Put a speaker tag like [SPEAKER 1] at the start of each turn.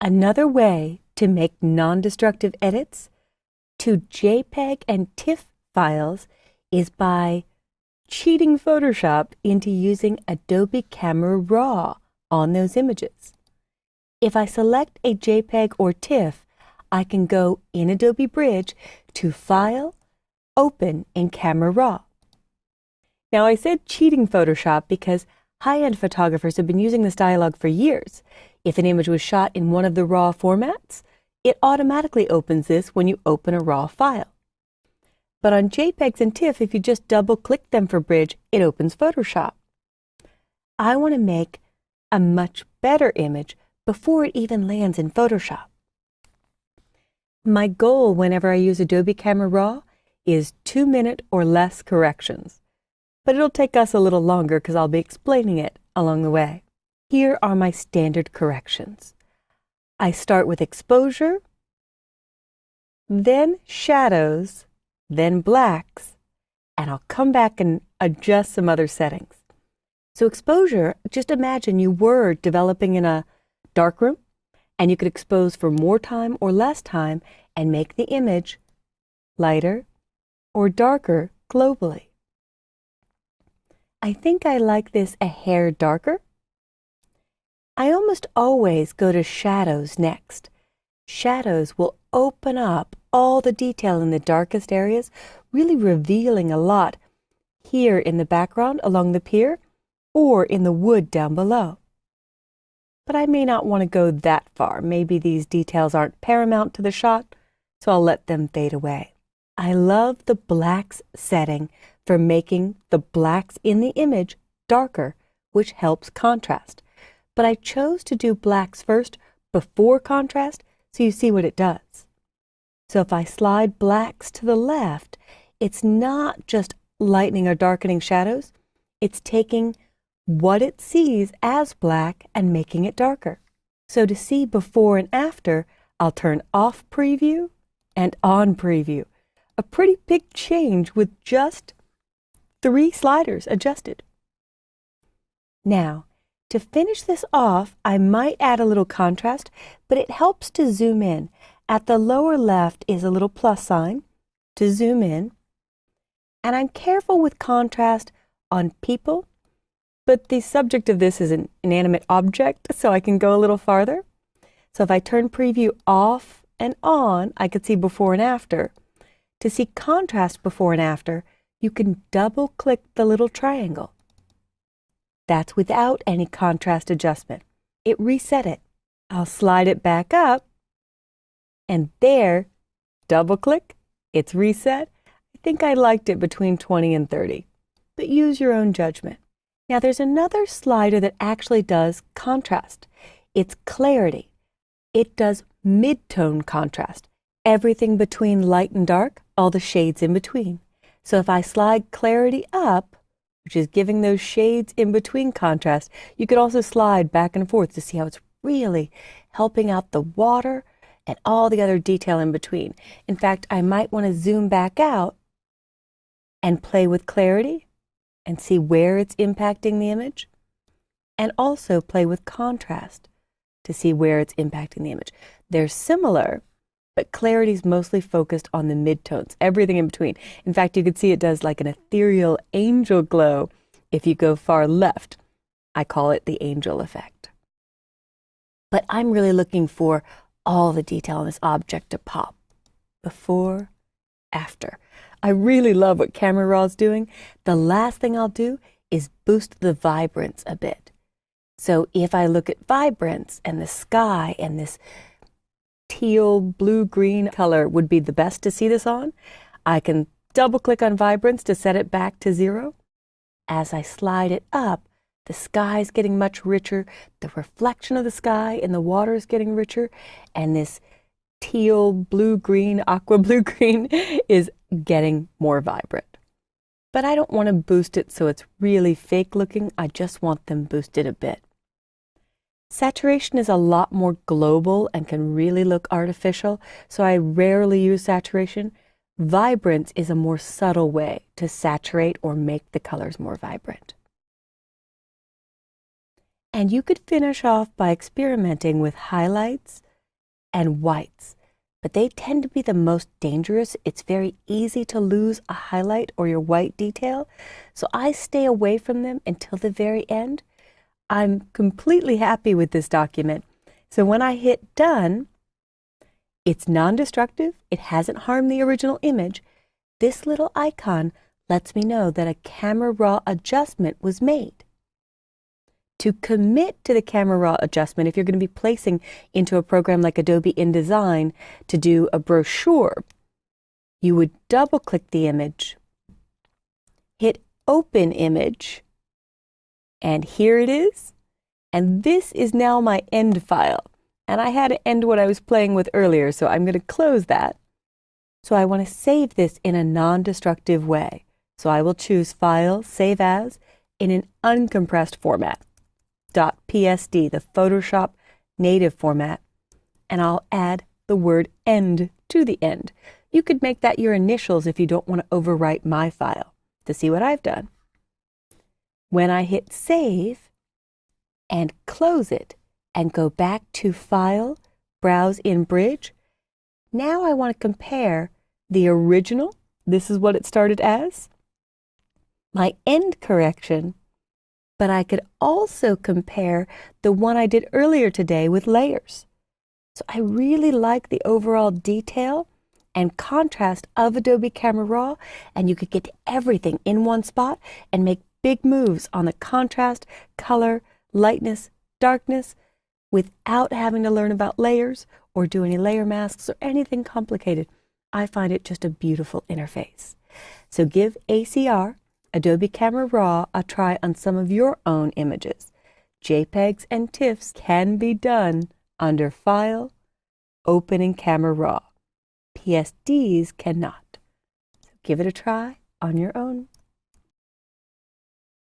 [SPEAKER 1] Another way to make non-destructive edits to JPEG and TIFF files is by cheating Photoshop into using Adobe Camera Raw on those images. If I select a JPEG or TIFF, I can go in Adobe Bridge to File, Open in Camera Raw. Now I said cheating Photoshop because high-end photographers have been using this dialog for years. If an image was shot in one of the RAW formats, it automatically opens this when you open a RAW file. But on JPEGs and TIFF, if you just double-click them for Bridge, it opens Photoshop. I want to make a much better image before it even lands in Photoshop. My goal whenever I use Adobe Camera Raw is 2-minute or less corrections. But it'll take us a little longer because I'll be explaining it along the way. Here are my standard corrections. I start with exposure, then shadows, then blacks, and I'll come back and adjust some other settings. So exposure, just imagine you were developing in a darkroom, and you could expose for more time or less time and make the image lighter or darker globally. I think I like this a hair darker. I almost always go to shadows next. Shadows will open up all the detail in the darkest areas, really revealing a lot here in the background along the pier or in the wood down below. But I may not want to go that far. Maybe these details aren't paramount to the shot, so I'll let them fade away. I love the blacks setting for making the blacks in the image darker, which helps contrast. But I chose to do blacks first before contrast so you see what it does. So if I slide blacks to the left, it's not just lightening or darkening shadows, it's taking what it sees as black and making it darker. So to see before and after, I'll turn off preview and on preview. A pretty big change with just 3 sliders adjusted. Now, to finish this off, I might add a little contrast, but it helps to zoom in. At the lower left is a little plus sign to zoom in. And I'm careful with contrast on people, but the subject of this is an inanimate object, so I can go a little farther. So if I turn preview off and on, I could see before and after. To see contrast before and after, you can double-click the little triangle. That's without any contrast adjustment. It reset it. I'll slide it back up, and there, double-click, it's reset. I think I liked it between 20 and 30, but use your own judgment. Now there's another slider that actually does contrast. It's clarity. It does mid-tone contrast. Everything between light and dark, all the shades in between. So if I slide clarity up, which is giving those shades in between contrast, you could also slide back and forth to see how it's really helping out the water and all the other detail in between. In fact, I might want to zoom back out and play with clarity and see where it's impacting the image, and also play with contrast to see where it's impacting the image. They're similar, but clarity is mostly focused on the midtones, everything in between. In fact, you could see it does like an ethereal angel glow if you go far left. I call it the angel effect. But I'm really looking for all the detail in this object to pop. Before, after. I really love what Camera Raw is doing. The last thing I'll do is boost the vibrance a bit. So if I look at vibrance and the sky and this teal, blue-green color would be the best to see this on, I can double-click on vibrance to set it back to 0. As I slide it up, the sky is getting much richer, the reflection of the sky in the water is getting richer, and this teal, blue-green, aqua blue-green is getting more vibrant. But I don't want to boost it so it's really fake-looking, I just want them boosted a bit. Saturation is a lot more global and can really look artificial, so I rarely use saturation. Vibrance is a more subtle way to saturate or make the colors more vibrant. And you could finish off by experimenting with highlights, and whites, but they tend to be the most dangerous. It's very easy to lose a highlight or your white detail, so I stay away from them until the very end. I'm completely happy with this document. So when I hit done, it's non-destructive. It hasn't harmed the original image. This little icon lets me know that a camera raw adjustment was made. To commit to the camera raw adjustment, if you're going to be placing into a program like Adobe InDesign to do a brochure, you would double-click the image, hit Open Image, and here it is. And this is now my end file. And I had to end what I was playing with earlier, so I'm going to close that. So I want to save this in a non-destructive way. So I will choose File, Save As, in an uncompressed format. .psd, the Photoshop native format, and I'll add the word end to the end. You could make that your initials if you don't want to overwrite my file. To see what I've done, when I hit Save and close it and go back to File, Browse in Bridge, now I want to compare the original, this is what it started as, my end correction, but I could also compare the one I did earlier today with layers. So I really like the overall detail and contrast of Adobe Camera Raw, and you could get to everything in one spot and make big moves on the contrast, color, lightness, darkness, without having to learn about layers or do any layer masks or anything complicated. I find it just a beautiful interface. So give ACR, Adobe Camera Raw, a try on some of your own images. JPEGs and TIFFs can be done under File, Open in Camera Raw. PSDs cannot. So give it a try on your own.